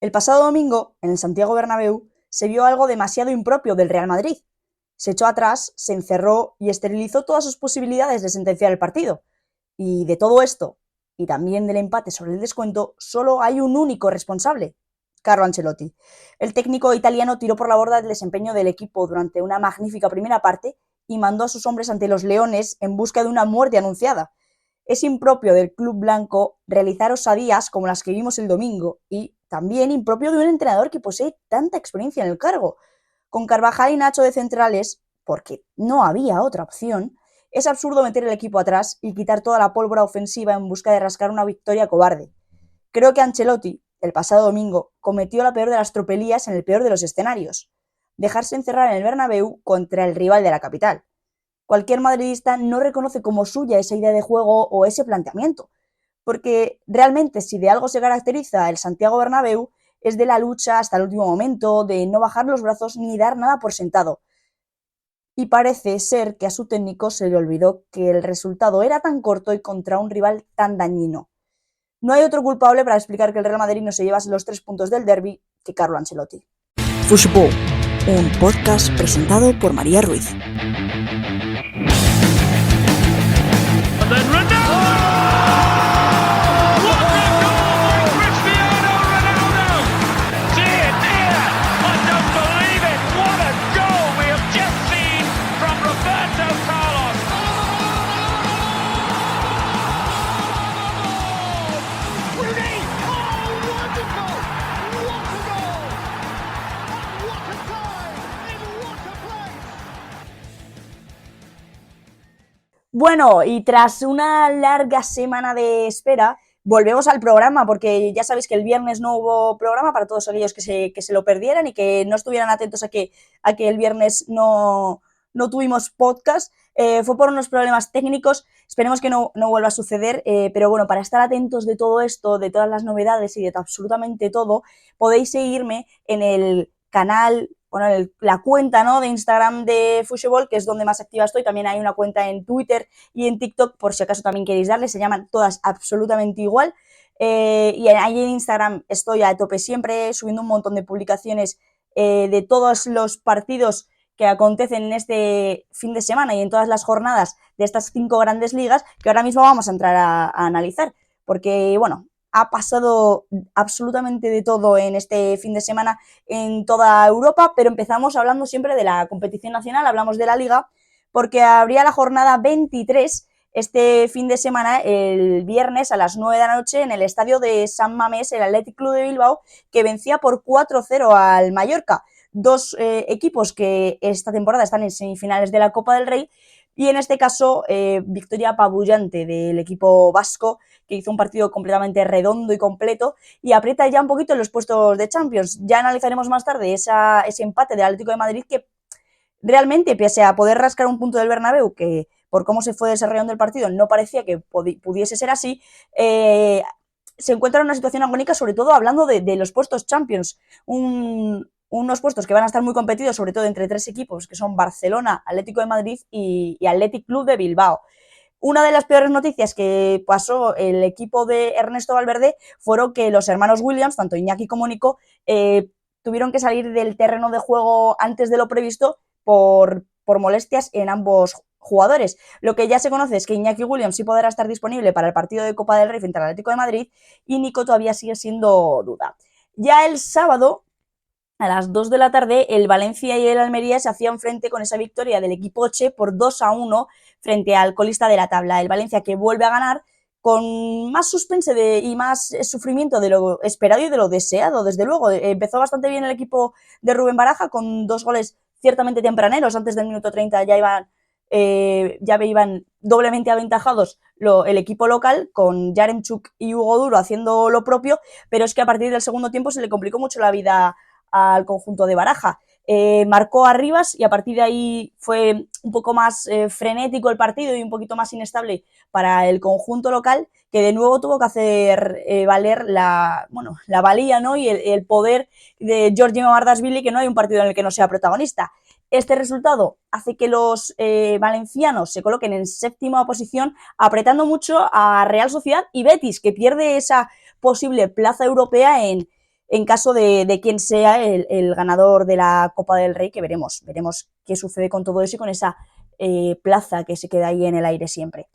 El pasado domingo, en el Santiago Bernabéu, se vio algo demasiado impropio del Real Madrid. Se echó atrás, se encerró y esterilizó todas sus posibilidades de sentenciar el partido. Y de todo esto, y también del empate sobre el descuento, solo hay un único responsable: Carlo Ancelotti. El técnico italiano tiró por la borda el desempeño del equipo durante una magnífica primera parte y mandó a sus hombres ante los Leones en busca de una muerte anunciada. Es impropio del club blanco realizar osadías como las que vimos el domingo y también impropio de un entrenador que posee tanta experiencia en el cargo. Con Carvajal y Nacho de centrales, porque no había otra opción, es absurdo meter el equipo atrás y quitar toda la pólvora ofensiva en busca de rascar una victoria cobarde. Creo que Ancelotti, el pasado domingo, cometió la peor de las tropelías en el peor de los escenarios: dejarse encerrar en el Bernabéu contra el rival de la capital. Cualquier madridista no reconoce como suya esa idea de juego o ese planteamiento, porque realmente si de algo se caracteriza el Santiago Bernabéu es de la lucha hasta el último momento, de no bajar los brazos ni dar nada por sentado. Y parece ser que a su técnico se le olvidó que el resultado era tan corto y contra un rival tan dañino. No hay otro culpable para explicar que el Real Madrid no se llevase los 3 puntos del derbi que Carlo Ancelotti. Fútbol, un podcast presentado por María Ruiz. Bueno, y tras una larga semana de espera, volvemos al programa, porque ya sabéis que el viernes no hubo programa para todos aquellos que se lo perdieran y que no estuvieran atentos a que el viernes no tuvimos podcast. Fue por unos problemas técnicos, esperemos que no vuelva a suceder, pero bueno, para estar atentos de todo esto, de todas las novedades y de absolutamente todo, podéis seguirme en el canal, bueno, la cuenta, ¿no?, de Instagram de Fusheball, que es donde más activa estoy. También hay una cuenta en Twitter y en TikTok, por si acaso también queréis darle, se llaman todas absolutamente igual. Y ahí en Instagram estoy a tope siempre, subiendo un montón de publicaciones de todos los partidos que acontecen en este fin de semana y en todas las jornadas de estas 5 grandes ligas, que ahora mismo vamos a entrar a analizar, porque, bueno, ha pasado absolutamente de todo en este fin de semana en toda Europa, pero empezamos hablando siempre de la competición nacional, hablamos de la Liga, porque habría la jornada 23 este fin de semana, el viernes a las 9 de la noche, en el estadio de San Mamés, el Athletic Club de Bilbao, que vencía por 4-0 al Mallorca. Dos equipos que esta temporada están en semifinales de la Copa del Rey, y en este caso victoria apabullante del equipo vasco, que hizo un partido completamente redondo y completo y aprieta ya un poquito en los puestos de Champions. Ya analizaremos más tarde ese empate del Atlético de Madrid, que realmente, pese a poder rascar un punto del Bernabéu, que por cómo se fue desarrollando el partido no parecía que pudiese ser así, se encuentra en una situación agónica, sobre todo hablando de los puestos Champions. Unos puestos que van a estar muy competidos, sobre todo entre 3 equipos, que son Barcelona, Atlético de Madrid y Athletic Club de Bilbao. Una de las peores noticias que pasó el equipo de Ernesto Valverde fueron que los hermanos Williams, tanto Iñaki como Nico, tuvieron que salir del terreno de juego antes de lo previsto por molestias en ambos jugadores. Lo que ya se conoce es que Iñaki Williams sí podrá estar disponible para el partido de Copa del Rey frente al Atlético de Madrid, y Nico todavía sigue siendo duda. Ya el sábado, a las 2 de la tarde, el Valencia y el Almería se hacían frente con esa victoria del equipo Che por 2-1 frente al colista de la tabla. El Valencia, que vuelve a ganar con más suspense y más sufrimiento de lo esperado y de lo deseado, desde luego. Empezó bastante bien el equipo de Rubén Baraja, con 2 goles ciertamente tempraneros. Antes del minuto 30 ya iban doblemente aventajados el equipo local, con Yaremchuk y Hugo Duro haciendo lo propio, pero es que a partir del segundo tiempo se le complicó mucho la vida al conjunto de Baraja. Marcó a Rivas y a partir de ahí fue un poco más frenético el partido y un poquito más inestable para el conjunto local, que de nuevo tuvo que hacer valer la valía, ¿no?, y el poder de Georgi Mamardashvili, que no hay un partido en el que no sea protagonista. Este resultado hace que los valencianos se coloquen en 7ª posición, apretando mucho a Real Sociedad y Betis, que pierde esa posible plaza europea en en caso de quién sea el ganador de la Copa del Rey, que veremos qué sucede con todo eso y con esa plaza que se queda ahí en el aire siempre.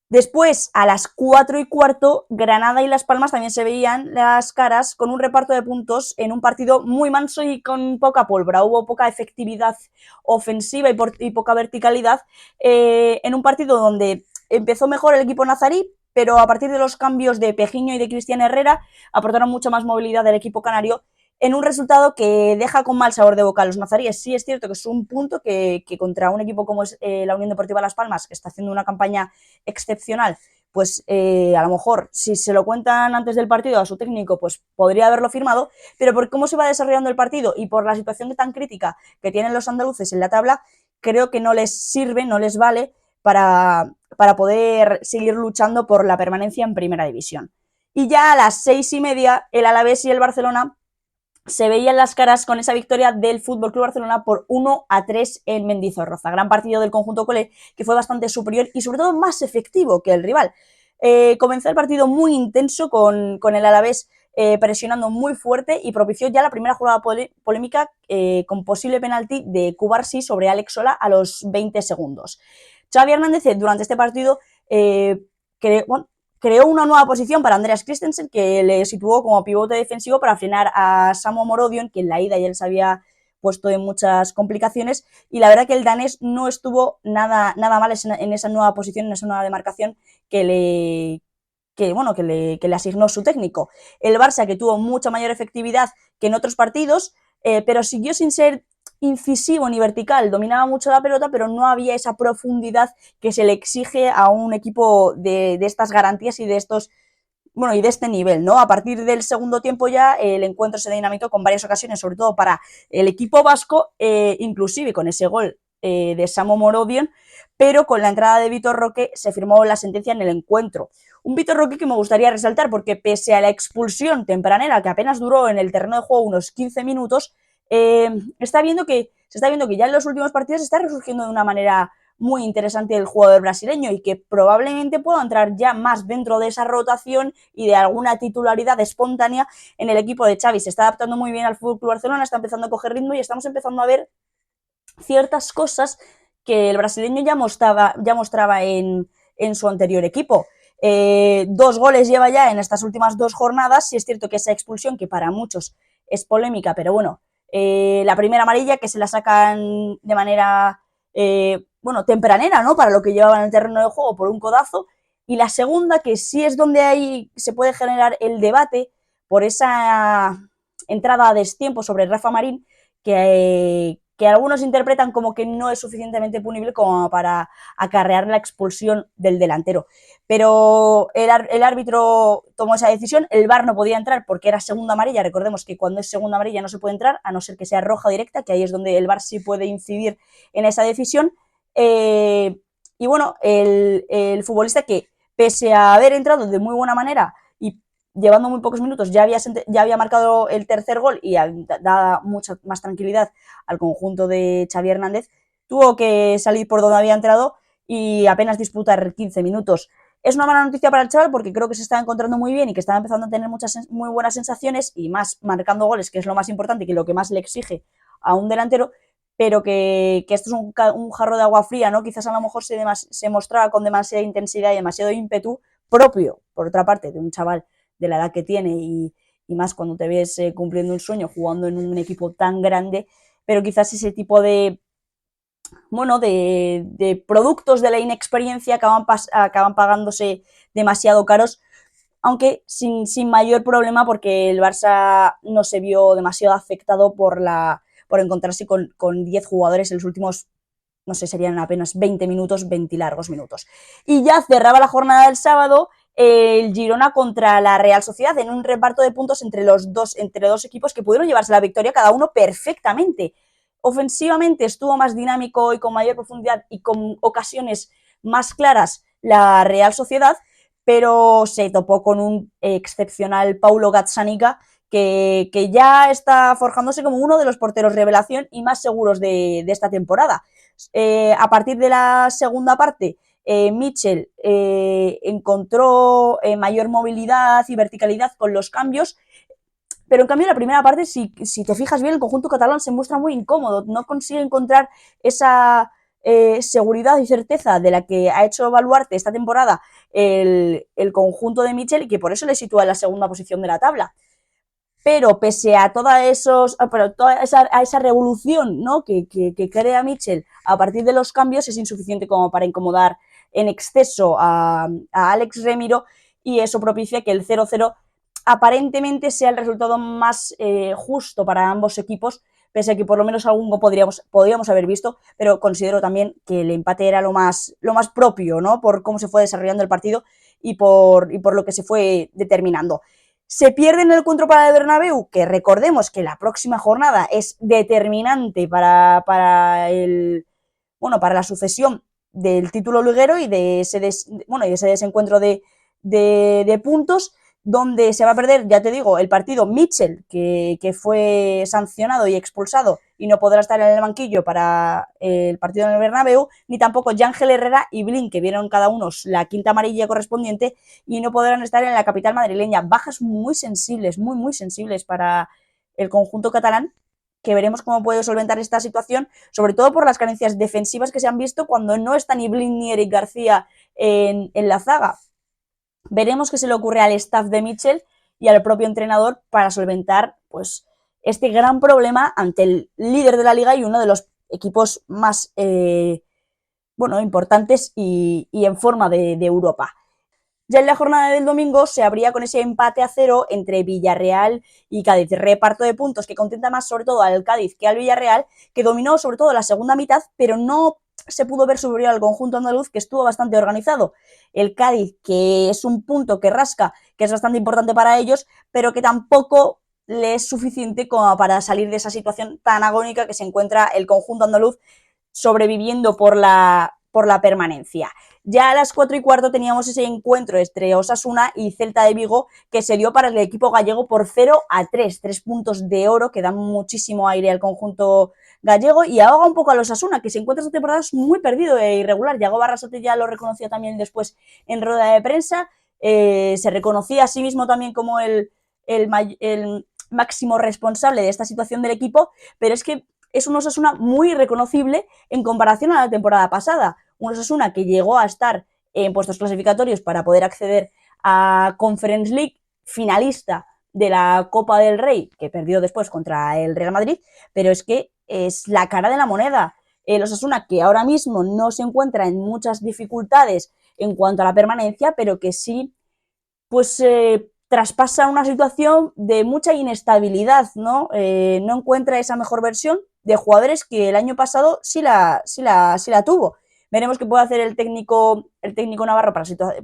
Después, a las 4:15, Granada y Las Palmas también se veían las caras con un reparto de puntos en un partido muy manso y con poca pólvora. Hubo poca efectividad ofensiva y poca verticalidad en un partido donde empezó mejor el equipo nazarí, pero a partir de los cambios de Pejiño y de Cristian Herrera aportaron mucha más movilidad del equipo canario en un resultado que deja con mal sabor de boca a los nazaríes. Sí es cierto que es un punto que contra un equipo como es la Unión Deportiva Las Palmas, que está haciendo una campaña excepcional, pues a lo mejor si se lo cuentan antes del partido a su técnico, pues podría haberlo firmado, pero por cómo se va desarrollando el partido y por la situación tan crítica que tienen los andaluces en la tabla, creo que no les sirve, no les vale para poder seguir luchando por la permanencia en primera división. Y ya a las 6:30, el Alavés y el Barcelona se veían las caras con esa victoria del FC Barcelona por 1-3 en Mendizorroza. Gran partido del conjunto culé, que fue bastante superior y sobre todo más efectivo que el rival. Comenzó el partido muy intenso con el Alavés presionando muy fuerte y propició ya la primera jugada polémica con posible penalti de Cubarsí sobre Alex Sola a los 20 segundos. Xavi Hernández durante este partido creó una nueva posición para Andreas Christensen, que le situó como pivote defensivo para frenar a Samu Morodion, que en la ida ya les había puesto en muchas complicaciones, y la verdad que el danés no estuvo nada mal en esa nueva posición, en esa nueva demarcación que le asignó su técnico. El Barça, que tuvo mucha mayor efectividad que en otros partidos, pero siguió sin ser incisivo ni vertical, dominaba mucho la pelota, pero no había esa profundidad que se le exige a un equipo de estas garantías y de estos, bueno, y de este nivel, ¿no? A partir del segundo tiempo ya el encuentro se dinamitó con varias ocasiones, sobre todo para el equipo vasco, inclusive con ese gol de Samu Morodion, pero con la entrada de Vitor Roque se firmó la sentencia en el encuentro. Un Vitor Roque que me gustaría resaltar porque pese a la expulsión tempranera que apenas duró en el terreno de juego unos 15 minutos, se está viendo que ya en los últimos partidos está resurgiendo de una manera muy interesante el jugador brasileño y que probablemente pueda entrar ya más dentro de esa rotación y de alguna titularidad espontánea en el equipo de Xavi. Se está adaptando muy bien al FC Barcelona, está empezando a coger ritmo y estamos empezando a ver ciertas cosas que el brasileño ya mostraba en su anterior equipo. 2 goles lleva ya en estas últimas 2 jornadas, sí es cierto que esa expulsión, que para muchos es polémica, pero bueno, la primera amarilla que se la sacan de manera tempranera, ¿no? Para lo que llevaba en el terreno de juego por un codazo, y la segunda que sí es donde ahí se puede generar el debate por esa entrada a destiempo sobre Rafa Marín, que algunos interpretan como que no es suficientemente punible como para acarrear la expulsión del delantero. Pero el árbitro tomó esa decisión, el VAR no podía entrar porque era segunda amarilla. Recordemos que cuando es segunda amarilla no se puede entrar, a no ser que sea roja directa, que ahí es donde el VAR sí puede incidir en esa decisión. Y bueno, el futbolista que, pese a haber entrado de muy buena manera y llevando muy pocos minutos, ya había marcado el tercer gol y dado mucha más tranquilidad al conjunto de Xavi Hernández, tuvo que salir por donde había entrado y apenas disputar 15 minutos. Es una mala noticia para el chaval porque creo que se está encontrando muy bien y que está empezando a tener muy buenas sensaciones y más marcando goles, que es lo más importante y que lo que más le exige a un delantero, pero que esto es un jarro de agua fría, ¿no? Quizás a lo mejor se mostraba con demasiada intensidad y demasiado ímpetu propio, por otra parte, de un chaval de la edad que tiene y más cuando te ves cumpliendo un sueño jugando en un equipo tan grande, pero quizás ese tipo de productos de la inexperiencia acaban pagándose demasiado caros, aunque sin mayor problema porque el Barça no se vio demasiado afectado por encontrarse con 10 jugadores en los últimos, no sé, serían apenas 20 minutos, 20 largos minutos. Y ya cerraba la jornada del sábado el Girona contra la Real Sociedad en un reparto de puntos entre dos equipos que pudieron llevarse la victoria cada uno perfectamente. Ofensivamente estuvo más dinámico y con mayor profundidad y con ocasiones más claras la Real Sociedad, pero se topó con un excepcional Paulo Gazzaniga que ya está forjándose como uno de los porteros revelación y más seguros de esta temporada. A partir de la segunda parte, Mitchell encontró mayor movilidad y verticalidad con los cambios, pero en cambio en la primera parte, si te fijas bien, el conjunto catalán se muestra muy incómodo, no consigue encontrar esa seguridad y certeza de la que ha hecho baluarte esta temporada el conjunto de Mitchell, y que por eso le sitúa en la segunda posición de la tabla. Pero pese a toda esa revolución, ¿no?, que crea Mitchell a partir de los cambios, es insuficiente como para incomodar en exceso a Alex Remiro, y eso propicia que el 0-0 aparentemente sea el resultado más justo para ambos equipos, pese a que por lo menos algo podríamos haber visto, pero considero también que el empate era lo más propio, ¿no?, por cómo se fue desarrollando el partido y por lo que se fue determinando. Se pierde en el encuentro para el Bernabéu, que recordemos que la próxima jornada es determinante para la sucesión del título liguero y de ese desencuentro de puntos, donde se va a perder, ya te digo, el partido Mitchell, que fue sancionado y expulsado y no podrá estar en el banquillo para el partido en el Bernabéu, ni tampoco Yángel Herrera y Blin, que vieron cada uno la quinta amarilla correspondiente y no podrán estar en la capital madrileña. Bajas muy sensibles, muy sensibles para el conjunto catalán, que veremos cómo puede solventar esta situación, sobre todo por las carencias defensivas que se han visto cuando no está ni Blin ni Eric García en la zaga. Veremos qué se le ocurre al staff de Mitchell y al propio entrenador para solventar pues este gran problema ante el líder de la liga y uno de los equipos más importantes y en forma de Europa. Ya en la jornada del domingo se abría con ese empate a 0 entre Villarreal y Cádiz. Reparto de puntos que contenta más sobre todo al Cádiz que al Villarreal, que dominó sobre todo la segunda mitad, pero no se pudo ver superior al conjunto andaluz, que estuvo bastante organizado. El Cádiz, que es un punto que rasca, que es bastante importante para ellos, pero que tampoco le es suficiente como para salir de esa situación tan agónica que se encuentra el conjunto andaluz, sobreviviendo por la permanencia. Ya a las 4:15 teníamos ese encuentro entre Osasuna y Celta de Vigo, que se dio para el equipo gallego por 0-3, 3 puntos de oro que dan muchísimo aire al conjunto gallego y ahoga un poco a los Osasuna, que se encuentra esta temporada muy perdido e irregular. Yago Barrasate ya lo reconocía también después en rueda de prensa, se reconocía a sí mismo también como el máximo responsable de esta situación del equipo, pero es que es un Osasuna muy reconocible en comparación a la temporada pasada. Un Osasuna que llegó a estar en puestos clasificatorios para poder acceder a Conference League, finalista de la Copa del Rey, que perdió después contra el Real Madrid, pero es que es la cara de la moneda. El Osasuna, que ahora mismo no se encuentra en muchas dificultades en cuanto a la permanencia, pero que sí, pues traspasa una situación de mucha inestabilidad, ¿no? No encuentra esa mejor versión de jugadores que el año pasado sí la tuvo. Veremos qué puede hacer el técnico navarro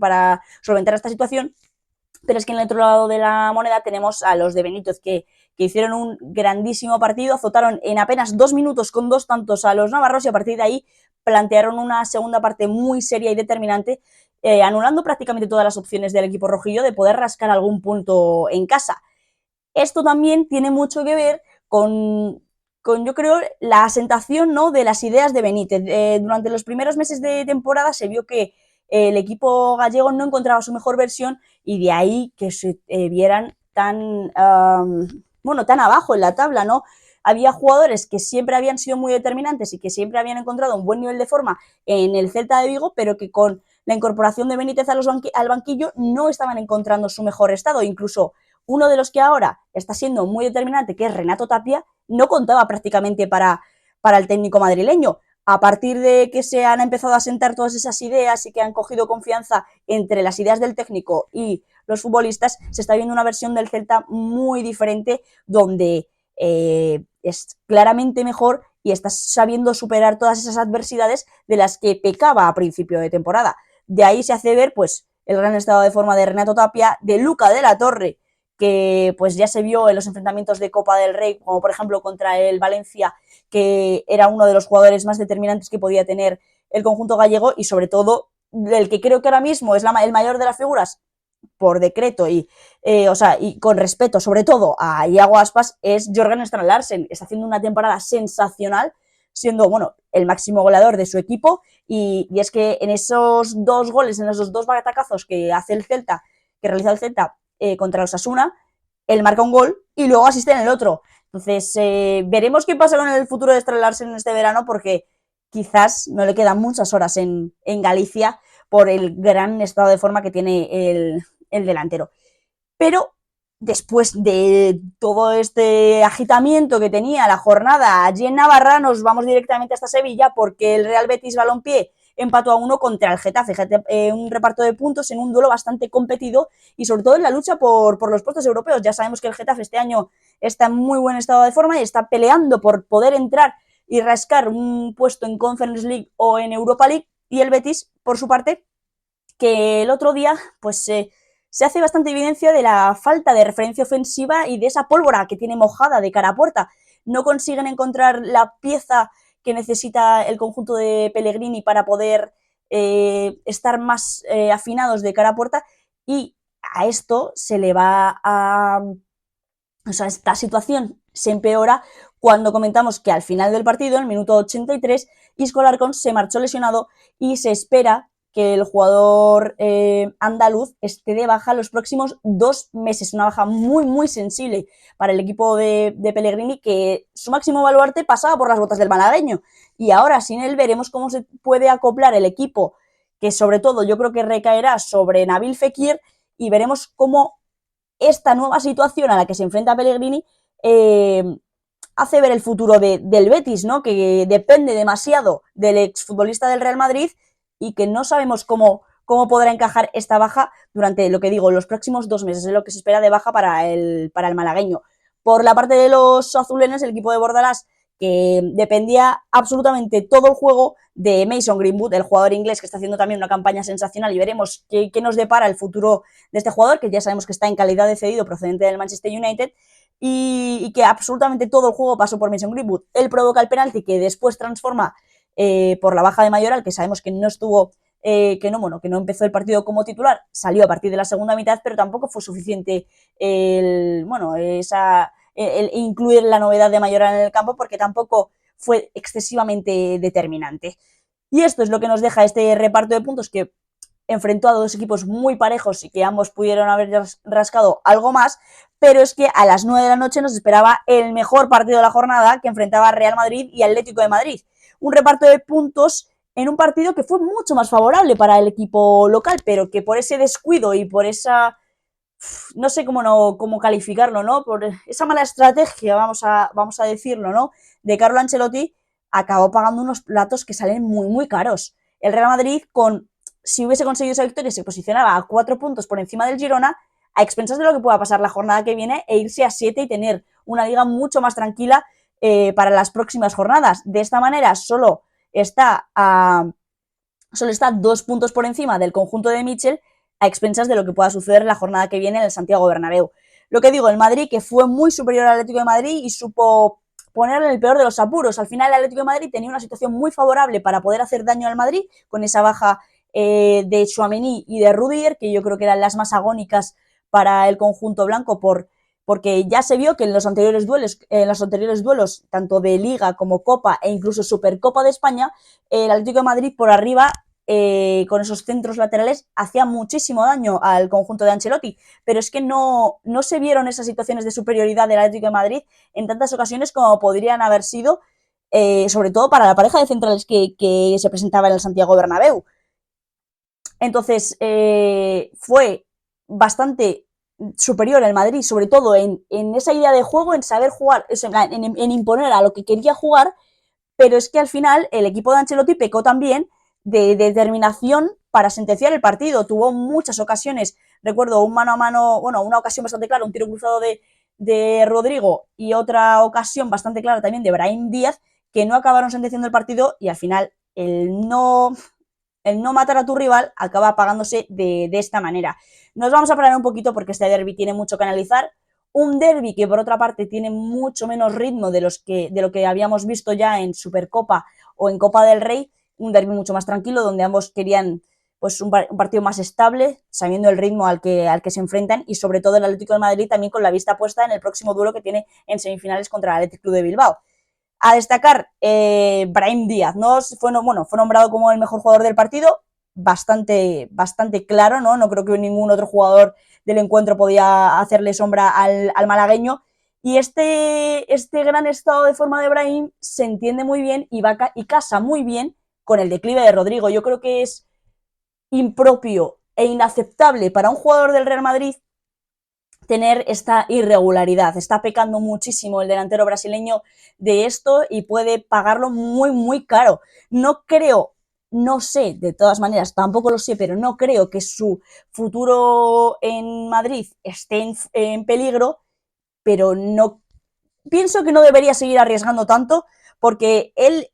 para solventar esta situación, pero es que en el otro lado de la moneda tenemos a los de Benítez, que hicieron un grandísimo partido, azotaron en apenas 2 minutos con 2 tantos a los navarros y a partir de ahí plantearon una segunda parte muy seria y determinante, anulando prácticamente todas las opciones del equipo rojillo de poder rascar algún punto en casa. Esto también tiene mucho que ver con yo creo, la asentación, ¿no?, de las ideas de Benítez. Durante los primeros meses de temporada se vio que el equipo gallego no encontraba su mejor versión y de ahí que se vieran tan abajo en la tabla, ¿no? Había jugadores que siempre habían sido muy determinantes y que siempre habían encontrado un buen nivel de forma en el Celta de Vigo, pero que con la incorporación de Benítez al banquillo no estaban encontrando su mejor estado. Incluso uno de los que ahora está siendo muy determinante, que es Renato Tapia, no contaba prácticamente para el técnico madrileño. A partir de que se han empezado a sentar todas esas ideas y que han cogido confianza entre las ideas del técnico y los futbolistas, se está viendo una versión del Celta muy diferente, donde es claramente mejor y está sabiendo superar todas esas adversidades de las que pecaba a principio de temporada. De ahí se hace ver pues el gran estado de forma de Renato Tapia, de Luca de la Torre, que pues ya se vio en los enfrentamientos de Copa del Rey, como por ejemplo contra el Valencia, que era uno de los jugadores más determinantes que podía tener el conjunto gallego, y sobre todo el que creo que ahora mismo es el mayor de las figuras por decreto y con respeto sobre todo a Iago Aspas, es Jørgen Strand Larsen. Está haciendo una temporada sensacional, siendo el máximo goleador de su equipo, y es que en esos 2 goles, en esos 2 batacazos que hace el Celta, que realiza el Celta contra el Osasuna, él marca un gol y luego asiste en el otro. Entonces, veremos qué pasa con el futuro de Stray Larsen en este verano, porque quizás no le quedan muchas horas en Galicia por el gran estado de forma que tiene el delantero. Pero después de todo este agitamiento que tenía la jornada allí en Navarra, nos vamos directamente hasta Sevilla, porque el Real Betis Balompié empató a 1 contra el Getafe, un reparto de puntos en un duelo bastante competido y sobre todo en la lucha por los puestos europeos. Ya sabemos que el Getafe este año está en muy buen estado de forma y está peleando por poder entrar y rascar un puesto en Conference League o en Europa League, y el Betis, por su parte, que el otro día pues se hace bastante evidencia de la falta de referencia ofensiva y de esa pólvora que tiene mojada de cara a puerta. No consiguen encontrar la pieza que necesita el conjunto de Pellegrini para poder estar más afinados de cara a puerta, y a esto se le va a... O sea, esta situación se empeora cuando comentamos que al final del partido, en el minuto 83, Isco Alarcón se marchó lesionado y se espera que el jugador andaluz esté de baja los próximos 2 meses. Una baja muy, muy sensible para el equipo de Pellegrini, que su máximo baluarte pasaba por las botas del malagueño. Y ahora, sin él, veremos cómo se puede acoplar el equipo, que sobre todo yo creo que recaerá sobre Nabil Fekir, y veremos cómo esta nueva situación a la que se enfrenta Pellegrini hace ver el futuro del Betis, ¿no? Que depende demasiado del exfutbolista del Real Madrid y que no sabemos cómo podrá encajar esta baja durante, lo que digo, los próximos 2 meses. Es lo que se espera de baja para el malagueño. Por la parte de los azulenes, el equipo de Bordalás, que dependía absolutamente todo el juego de Mason Greenwood, el jugador inglés que está haciendo también una campaña sensacional, y veremos qué nos depara el futuro de este jugador, que ya sabemos que está en calidad de cedido procedente del Manchester United, y que absolutamente todo el juego pasó por Mason Greenwood. Él provoca el penalti que después transforma por la baja de Mayoral, que sabemos que no estuvo, que no empezó el partido como titular, salió a partir de la segunda mitad, pero tampoco fue suficiente el incluir la novedad de Mayoral en el campo, porque tampoco fue excesivamente determinante. Y esto es lo que nos deja este reparto de puntos, que enfrentó a 2 equipos muy parejos y que ambos pudieron haber rascado algo más, pero es que a las 9 de la noche nos esperaba el mejor partido de la jornada, que enfrentaba a Real Madrid y Atlético de Madrid. Un reparto de puntos en un partido que fue mucho más favorable para el equipo local, pero que por ese descuido y por esa... no sé cómo calificarlo, ¿no? Por esa mala estrategia, vamos a decirlo, ¿no? De Carlo Ancelotti, acabó pagando unos platos que salen muy, muy caros. El Real Madrid, si hubiese conseguido esa victoria, se posicionaba a 4 puntos por encima del Girona, a expensas de lo que pueda pasar la jornada que viene, e irse a 7 y tener una liga mucho más tranquila para las próximas jornadas. De esta manera, solo está 2 puntos por encima del conjunto de Michel, a expensas de lo que pueda suceder la jornada que viene en el Santiago Bernabéu. Lo que digo, el Madrid, que fue muy superior al Atlético de Madrid y supo ponerle el peor de los apuros. Al final el Atlético de Madrid tenía una situación muy favorable para poder hacer daño al Madrid, con esa baja de Tchouaméni y de Rudiger, que yo creo que eran las más agónicas para el conjunto blanco, porque ya se vio que en los anteriores duelos, tanto de Liga como Copa e incluso Supercopa de España, el Atlético de Madrid por arriba, con esos centros laterales, hacía muchísimo daño al conjunto de Ancelotti, pero es que no se vieron esas situaciones de superioridad del Atlético de Madrid en tantas ocasiones como podrían haber sido, sobre todo para la pareja de centrales que se presentaba en el Santiago Bernabéu. Entonces, fue bastante superior el Madrid, sobre todo en esa idea de juego, en saber jugar, en imponer a lo que quería jugar, pero es que al final el equipo de Ancelotti pecó también de determinación para sentenciar el partido. Tuvo muchas ocasiones, recuerdo un mano a mano, una ocasión bastante clara, un tiro cruzado de Rodrigo, y otra ocasión bastante clara también de Brahim Díaz, que no acabaron sentenciando el partido, y al final el no matar a tu rival acaba pagándose de esta manera. Nos vamos a parar un poquito porque este derbi tiene mucho que analizar. Un derbi que, por otra parte, tiene mucho menos ritmo de lo que habíamos visto ya en Supercopa o en Copa del Rey. Un derbi mucho más tranquilo, donde ambos querían pues un partido más estable, sabiendo el ritmo al que se enfrentan, y sobre todo el Atlético de Madrid también con la vista puesta en el próximo duelo que tiene en semifinales contra el Athletic Club de Bilbao. A destacar, Brahim Díaz, ¿no? Fue nombrado como el mejor jugador del partido, bastante claro, ¿no? No creo que ningún otro jugador del encuentro podía hacerle sombra al malagueño. Y este gran estado de forma de Brahim se entiende muy bien y casa muy bien con el declive de Rodrigo. Yo creo que es impropio e inaceptable para un jugador del Real Madrid tener esta irregularidad. Está pecando muchísimo el delantero brasileño de esto y puede pagarlo muy, muy caro. No creo, no sé, de todas maneras, tampoco lo sé, pero no creo que su futuro en Madrid esté en peligro, pero no pienso que no debería seguir arriesgando tanto porque él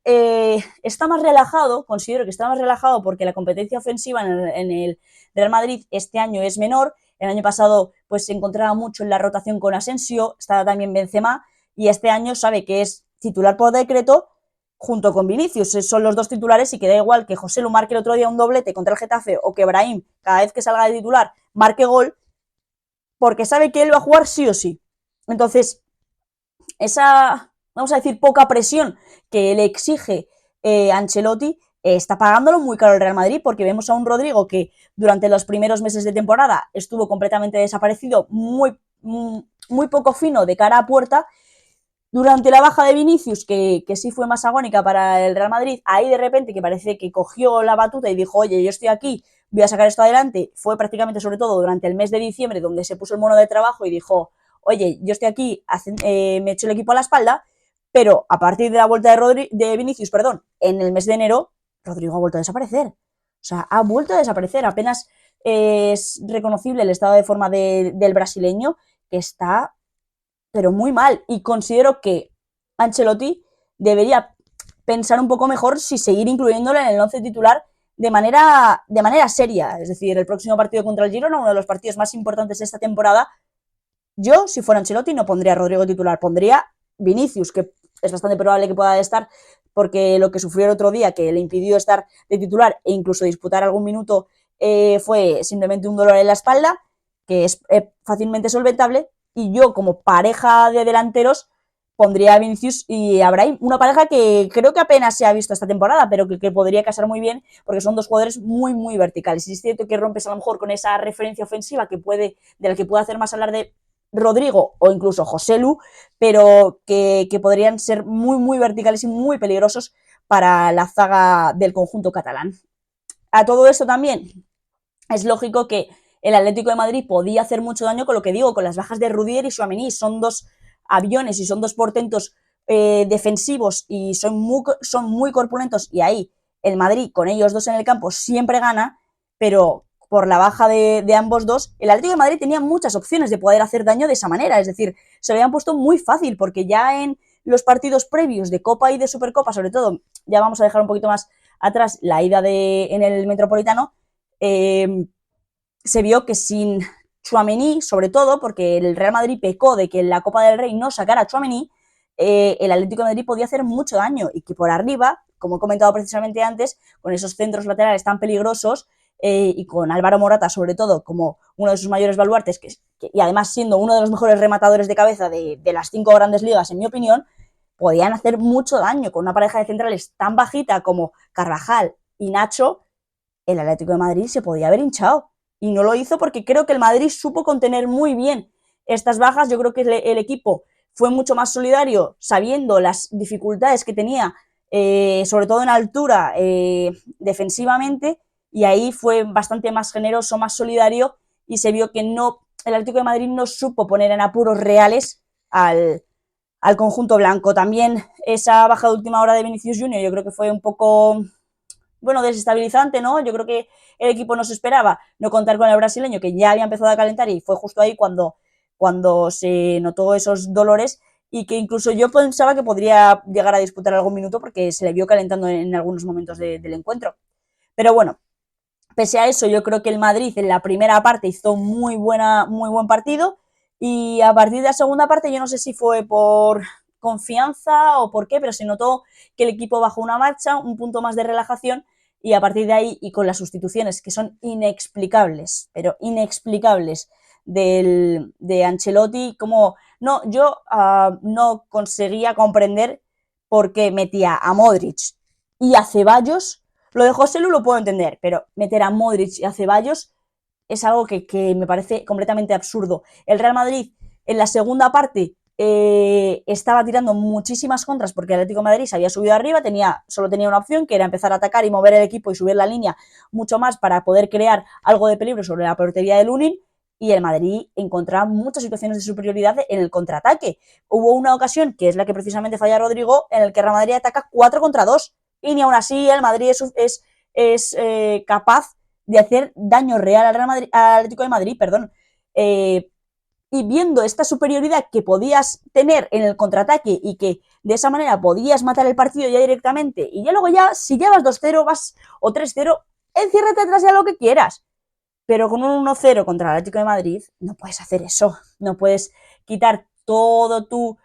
está más relajado, considero que está más relajado porque la competencia ofensiva en el Real Madrid este año es menor. El año pasado pues se encontraba mucho en la rotación con Asensio, estaba también Benzema y este año sabe que es titular por decreto junto con Vinicius, son los dos titulares y que da igual que José Lu marque el otro día un doblete contra el Getafe o que Brahim cada vez que salga de titular marque gol, porque sabe que él va a jugar sí o sí. Entonces, esa, vamos a decir, poca presión que le exige Ancelotti está pagándolo muy caro el Real Madrid, porque vemos a un Rodrigo que durante los primeros meses de temporada estuvo completamente desaparecido, muy poco fino de cara a puerta. Durante la baja de Vinicius, que sí fue más agónica para el Real Madrid, ahí de repente que parece que cogió la batuta y dijo, oye, yo estoy aquí, voy a sacar esto adelante. Fue prácticamente sobre todo durante el mes de diciembre donde se puso el mono de trabajo y dijo, oye, yo estoy aquí, me echo el equipo a la espalda, pero a partir de la vuelta de Vinicius, en el mes de enero, Rodrigo ha vuelto a desaparecer. O sea, ha vuelto a desaparecer. Apenas es reconocible el estado de forma del brasileño, que está pero muy mal. Y considero que Ancelotti debería pensar un poco mejor si seguir incluyéndolo en el 11 titular de manera seria. Es decir, el próximo partido contra el Girona, uno de los partidos más importantes de esta temporada, yo, si fuera Ancelotti, no pondría a Rodrigo titular, pondría Vinicius, que es bastante probable que pueda estar, porque lo que sufrió el otro día, que le impidió estar de titular e incluso disputar algún minuto, fue simplemente un dolor en la espalda, que es fácilmente solventable, y yo, como pareja de delanteros, pondría a Vinicius y a Brahim, una pareja que creo que apenas se ha visto esta temporada, pero que podría casar muy bien, porque son dos jugadores muy, muy verticales. Y es cierto que rompes a lo mejor con esa referencia ofensiva de la que puede hacer más hablar de Rodrigo o incluso José Lu, pero que podrían ser muy, muy verticales y muy peligrosos para la zaga del conjunto catalán. A todo eso también es lógico que el Atlético de Madrid podía hacer mucho daño con lo que digo, con las bajas de Rudiger y Tchouaméni. Son dos aviones y son dos portentos defensivos y son muy corpulentos, y ahí el Madrid con ellos dos en el campo siempre gana, pero por la baja de ambos dos, el Atlético de Madrid tenía muchas opciones de poder hacer daño de esa manera. Es decir, se lo habían puesto muy fácil, porque ya en los partidos previos de Copa y de Supercopa, sobre todo, ya vamos a dejar un poquito más atrás la ida en el Metropolitano, se vio que sin Tchouaméni, sobre todo, porque el Real Madrid pecó de que en la Copa del Rey no sacara a Tchouaméni, el Atlético de Madrid podía hacer mucho daño, y que por arriba, como he comentado precisamente antes, con esos centros laterales tan peligrosos, y con Álvaro Morata sobre todo como uno de sus mayores baluartes, y además siendo uno de los mejores rematadores de cabeza de las 5 grandes ligas, en mi opinión, podían hacer mucho daño. Con una pareja de centrales tan bajita como Carvajal y Nacho, el Atlético de Madrid se podía haber hinchado, y no lo hizo porque creo que el Madrid supo contener muy bien estas bajas. Yo creo que el equipo fue mucho más solidario, sabiendo las dificultades que tenía, sobre todo en altura, defensivamente, y ahí fue bastante más generoso, más solidario, y se vio que el Atlético de Madrid no supo poner en apuros reales al conjunto blanco. También esa baja de última hora de Vinicius Junior yo creo que fue un poco, desestabilizante, ¿no? Yo creo que el equipo no se esperaba no contar con el brasileño, que ya había empezado a calentar, y fue justo ahí cuando se notó esos dolores, y que incluso yo pensaba que podría llegar a disputar algún minuto porque se le vio calentando en algunos momentos del encuentro. Pero bueno, pese a eso, yo creo que el Madrid en la primera parte hizo muy buen partido, y a partir de la segunda parte, yo no sé si fue por confianza o por qué, pero se notó que el equipo bajó una marcha, un punto más de relajación, y a partir de ahí, y con las sustituciones que son inexplicables, pero inexplicables, de Ancelotti, yo no conseguía comprender por qué metía a Modric y a Ceballos. Lo de José Lu lo puedo entender, pero meter a Modric y a Ceballos es algo que me parece completamente absurdo. El Real Madrid en la segunda parte estaba tirando muchísimas contras porque el Atlético de Madrid se había subido arriba, solo tenía una opción, que era empezar a atacar y mover el equipo y subir la línea mucho más para poder crear algo de peligro sobre la portería de Lunin, y el Madrid encontraba muchas situaciones de superioridad en el contraataque. Hubo una ocasión, que es la que precisamente falla Rodrigo, en el que el Real Madrid ataca 4 contra 2, y ni aún así el Madrid es capaz de hacer daño real al Atlético de Madrid, perdón. Y viendo esta superioridad que podías tener en el contraataque y que de esa manera podías matar el partido ya directamente, y ya luego ya, si ya vas 2-0 o 3-0, enciérrate atrás de lo que quieras. Pero con un 1-0 contra el Atlético de Madrid no puedes hacer eso, no puedes quitar todo tu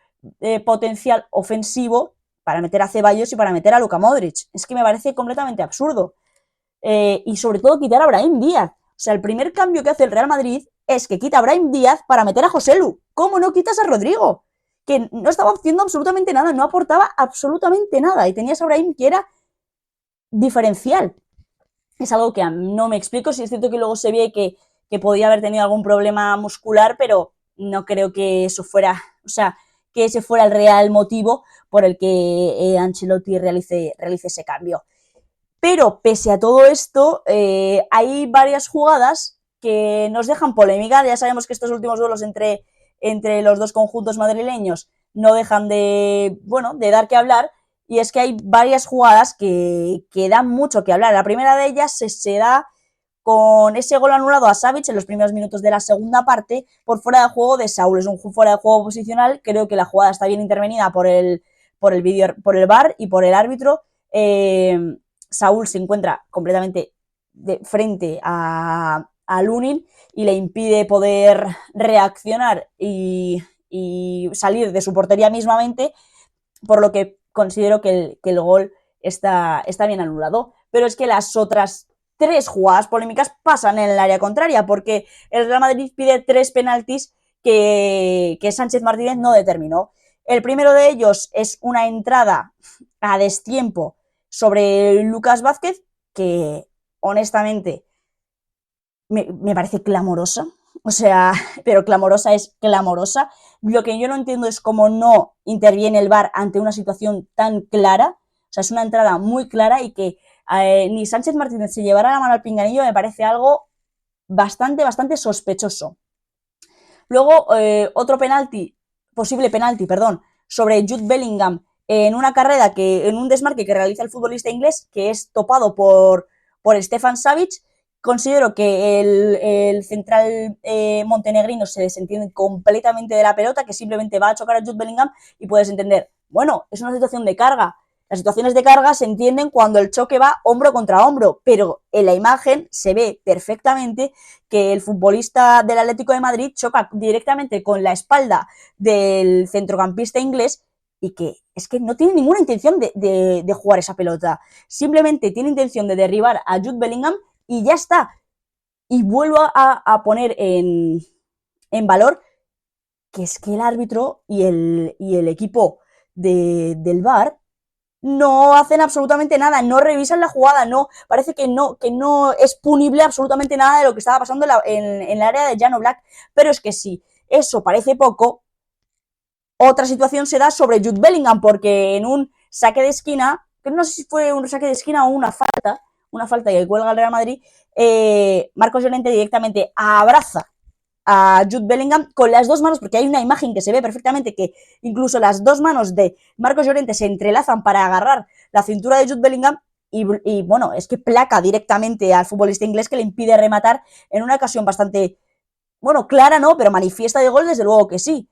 potencial ofensivo para meter a Ceballos y para meter a Luka Modric. Es que me parece completamente absurdo. Y sobre todo quitar a Brahim Díaz. O sea, el primer cambio que hace el Real Madrid es que quita a Brahim Díaz para meter a Joselu. ¿Cómo no quitas a Rodrigo? Que no estaba haciendo absolutamente nada, no aportaba absolutamente nada, y tenías a Brahim que era diferencial. Es algo que no me explico. Si es cierto que luego se ve que podía haber tenido algún problema muscular, pero no creo que eso fuera, o sea, que ese fuera el real motivo por el que Ancelotti realice ese cambio. Pero pese a todo esto, hay varias jugadas que nos dejan polémica. Ya sabemos que estos últimos duelos entre los dos conjuntos madrileños no dejan de dar que hablar, y es que hay varias jugadas que dan mucho que hablar. La primera de ellas se da con ese gol anulado a Savic en los primeros minutos de la segunda parte por fuera de juego de Saúl. Es un fuera de juego posicional. Creo que la jugada está bien intervenida por el VAR y por el árbitro. Saúl se encuentra completamente de frente a Lunin y le impide poder reaccionar y salir de su portería mismamente, por lo que considero que el gol está bien anulado. Pero es que las otras 3 jugadas polémicas pasan en el área contraria, porque el Real Madrid pide 3 penaltis que Sánchez Martínez no determinó. El primero de ellos es una entrada a destiempo sobre Lucas Vázquez, que honestamente me parece clamorosa. O sea, pero clamorosa es clamorosa. Lo que yo no entiendo es cómo no interviene el VAR ante una situación tan clara. O sea, es una entrada muy clara, y que ni Sánchez Martínez se llevara la mano al pinganillo me parece algo bastante sospechoso. Luego, otro posible penalti, sobre Jude Bellingham en una carrera en un desmarque que realiza el futbolista inglés, que es topado por Stefan Savic. Considero que el central montenegrino se desentiende completamente de la pelota, que simplemente va a chocar a Jude Bellingham, y puedes entender, bueno, es una situación de carga. Las situaciones de carga se entienden cuando el choque va hombro contra hombro, pero en la imagen se ve perfectamente que el futbolista del Atlético de Madrid choca directamente con la espalda del centrocampista inglés, y que es que no tiene ninguna intención de jugar esa pelota. Simplemente tiene intención de derribar a Jude Bellingham y ya está. Y vuelvo a poner en valor que es que el árbitro y el equipo del VAR no hacen absolutamente nada, no revisan la jugada, no, parece que no es punible absolutamente nada de lo que estaba pasando en el área de Jan Oblak. Pero es que si eso parece poco, otra situación se da sobre Jude Bellingham, porque en un saque de esquina, que no sé si fue un saque de esquina o una falta que cuelga el Real Madrid, Marcos Llorente directamente abraza a Jude Bellingham con las 2 manos, porque hay una imagen que se ve perfectamente que incluso las 2 manos de Marcos Llorente se entrelazan para agarrar la cintura de Jude Bellingham, y bueno, es que placa directamente al futbolista inglés, que le impide rematar en una ocasión bastante, bueno, clara no, pero manifiesta de gol, desde luego que sí.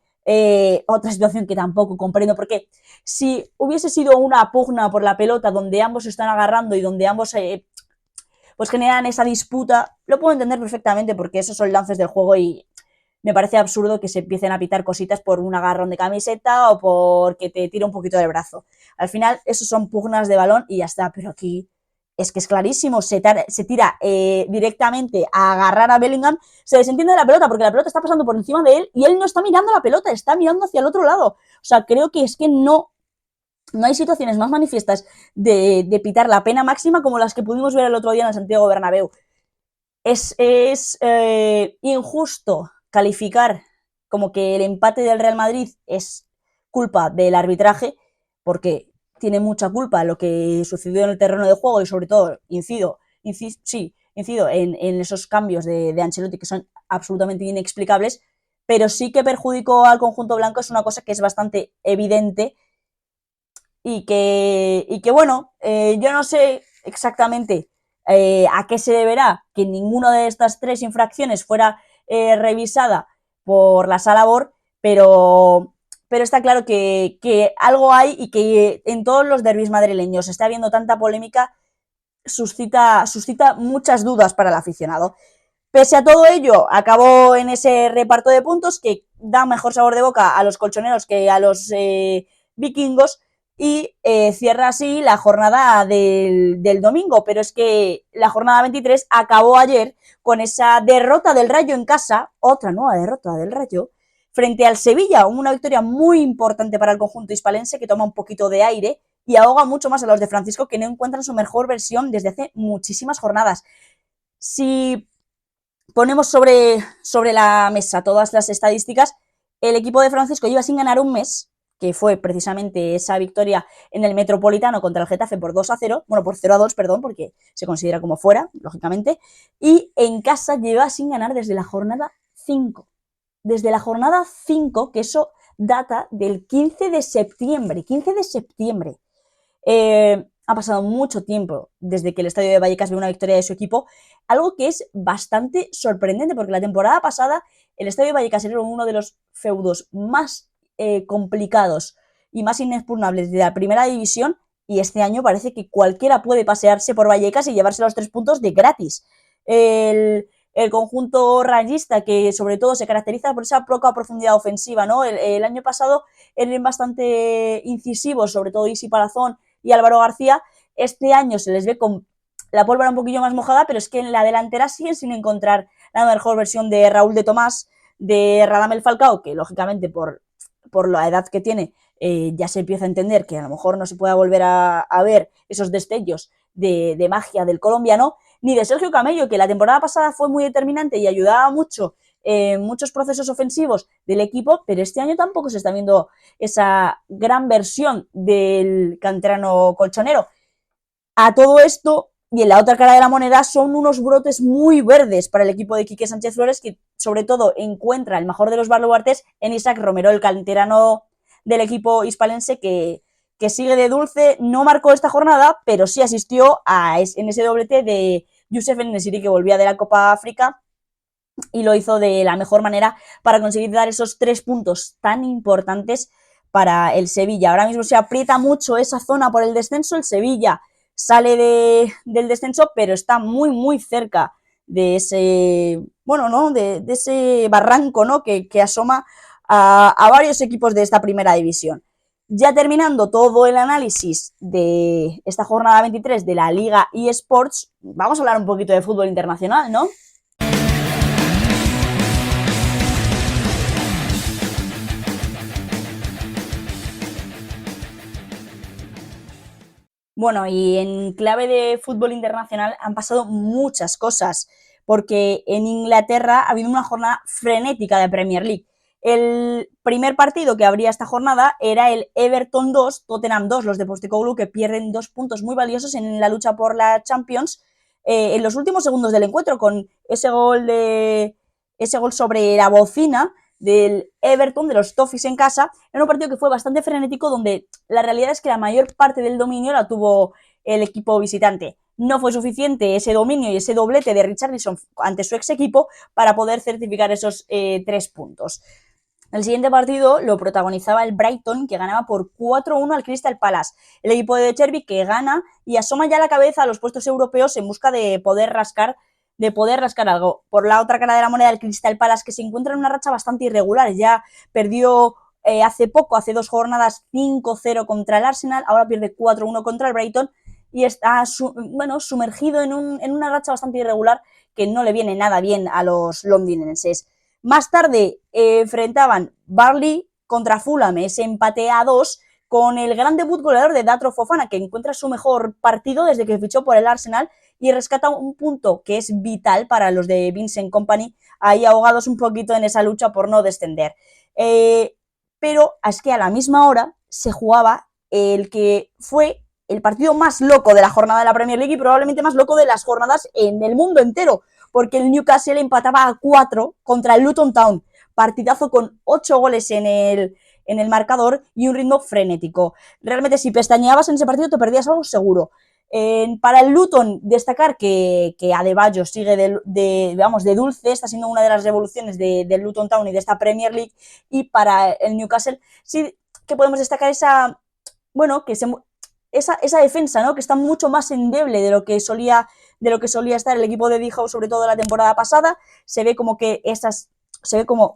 Otra situación que tampoco comprendo, porque si hubiese sido una pugna por la pelota donde ambos se están agarrando y donde ambos pues generan esa disputa, lo puedo entender perfectamente, porque esos son lances del juego, y me parece absurdo que se empiecen a pitar cositas por un agarrón de camiseta o porque te tira un poquito del brazo. Al final, esos son pugnas de balón y ya está. Pero aquí es que es clarísimo, se tira directamente a agarrar a Bellingham, se desentiende de la pelota porque la pelota está pasando por encima de él y él no está mirando la pelota, está mirando hacia el otro lado. O sea, creo que es que no hay situaciones más manifiestas de pitar la pena máxima como las que pudimos ver el otro día en el Santiago Bernabéu. Es injusto calificar como que el empate del Real Madrid es culpa del arbitraje, porque tiene mucha culpa lo que sucedió en el terreno de juego y sobre todo incido en esos cambios de Ancelotti que son absolutamente inexplicables, pero sí que perjudicó al conjunto blanco, es una cosa que es bastante evidente y que bueno, yo no sé exactamente a qué se deberá que ninguna de estas 3 infracciones fuera revisada por la sala VAR, pero está claro que algo hay y que en todos los derbis madrileños está habiendo tanta polémica, suscita muchas dudas para el aficionado. Pese a todo ello, acabó en ese reparto de puntos que da mejor sabor de boca a los colchoneros que a los vikingos, y cierra así la jornada del domingo. Pero es que la jornada 23 acabó ayer con esa derrota del Rayo en casa, otra nueva derrota del Rayo, frente al Sevilla, una victoria muy importante para el conjunto hispalense que toma un poquito de aire y ahoga mucho más a los de Francisco, que no encuentran su mejor versión desde hace muchísimas jornadas. Si ponemos sobre la mesa todas las estadísticas, el equipo de Francisco lleva sin ganar un mes, que fue precisamente esa victoria en el Metropolitano contra el Getafe por 2-0, bueno, por 0-2, perdón, porque se considera como fuera, lógicamente, y en casa lleva sin ganar desde la jornada 5. Desde la jornada 5, que eso data del 15 de septiembre. 15 de septiembre. Ha pasado mucho tiempo desde que el Estadio de Vallecas ve una victoria de su equipo, algo que es bastante sorprendente, porque la temporada pasada el Estadio de Vallecas era uno de los feudos más complicados y más inexpugnables de la primera división, y este año parece que cualquiera puede pasearse por Vallecas y llevarse los 3 puntos de gratis. El conjunto rayista, que sobre todo se caracteriza por esa poca profundidad ofensiva, ¿no? El año pasado eran bastante incisivos, sobre todo Isi Palazón y Álvaro García. Este año se les ve con la pólvora un poquillo más mojada, pero es que en la delantera siguen sin encontrar la mejor versión de Raúl de Tomás, de Radamel Falcao, que lógicamente por la edad que tiene ya se empieza a entender que a lo mejor no se pueda volver a ver esos destellos de magia del colombiano, ni de Sergio Camello, que la temporada pasada fue muy determinante y ayudaba mucho en muchos procesos ofensivos del equipo, pero este año tampoco se está viendo esa gran versión del canterano colchonero. A todo esto, y en la otra cara de la moneda, son unos brotes muy verdes para el equipo de Quique Sánchez Flores, que sobre todo encuentra el mejor de los baluartes en Isaac Romero, el canterano del equipo hispalense, que sigue de dulce. No marcó esta jornada, pero sí asistió en ese doblete de Youssef En-Nesyri, que volvía de la Copa África, y lo hizo de la mejor manera para conseguir dar esos 3 puntos tan importantes para el Sevilla. Ahora mismo se aprieta mucho esa zona por el descenso. El Sevilla sale del descenso, pero está muy, muy cerca de ese, bueno, ¿no? de ese barranco, ¿no? que asoma a varios equipos de esta primera división. Ya terminando todo el análisis de esta jornada 23 de la Liga eSports, vamos a hablar un poquito de fútbol internacional, ¿no? Bueno, y en clave de fútbol internacional han pasado muchas cosas, porque en Inglaterra ha habido una jornada frenética de Premier League. El primer partido que abría esta jornada era el Everton 2, Tottenham 2, los de Postecoglou, que pierden 2 puntos muy valiosos en la lucha por la Champions en los últimos segundos del encuentro, con ese gol sobre la bocina del Everton, de los Toffees en casa. Era un partido que fue bastante frenético, donde la realidad es que la mayor parte del dominio la tuvo el equipo visitante. No fue suficiente ese dominio y ese doblete de Richarlison ante su ex equipo para poder certificar esos 3 puntos. El siguiente partido lo protagonizaba el Brighton, que ganaba por 4-1 al Crystal Palace. El equipo de Cherby, que gana y asoma ya la cabeza a los puestos europeos en busca de poder rascar algo. Por la otra cara de la moneda, el Crystal Palace, que se encuentra en una racha bastante irregular. Ya perdió hace 2 jornadas, 5-0 contra el Arsenal, ahora pierde 4-1 contra el Brighton y está sumergido en una racha bastante irregular que no le viene nada bien a los londinenses. Más tarde enfrentaban Burnley contra Fulham, ese empate a 2, con el gran debut goleador de Datro Fofana, que encuentra su mejor partido desde que fichó por el Arsenal y rescata un punto que es vital para los de Vincent Kompany, ahí ahogados un poquito en esa lucha por no descender. Pero es que a la misma hora se jugaba el que fue el partido más loco de la jornada de la Premier League y probablemente más loco de las jornadas en el mundo entero, porque el Newcastle empataba a 4 contra el Luton Town, partidazo con 8 goles en el marcador y un ritmo frenético. Realmente si pestañeabas en ese partido te perdías algo seguro. Para el Luton, destacar que Adebayo sigue de dulce, está siendo una de las revoluciones del Luton Town y de esta Premier League, y para el Newcastle sí que podemos destacar esa defensa, ¿no? Que está mucho más endeble de lo que solía estar el equipo de Eddie Howe, sobre todo la temporada pasada. Se ve como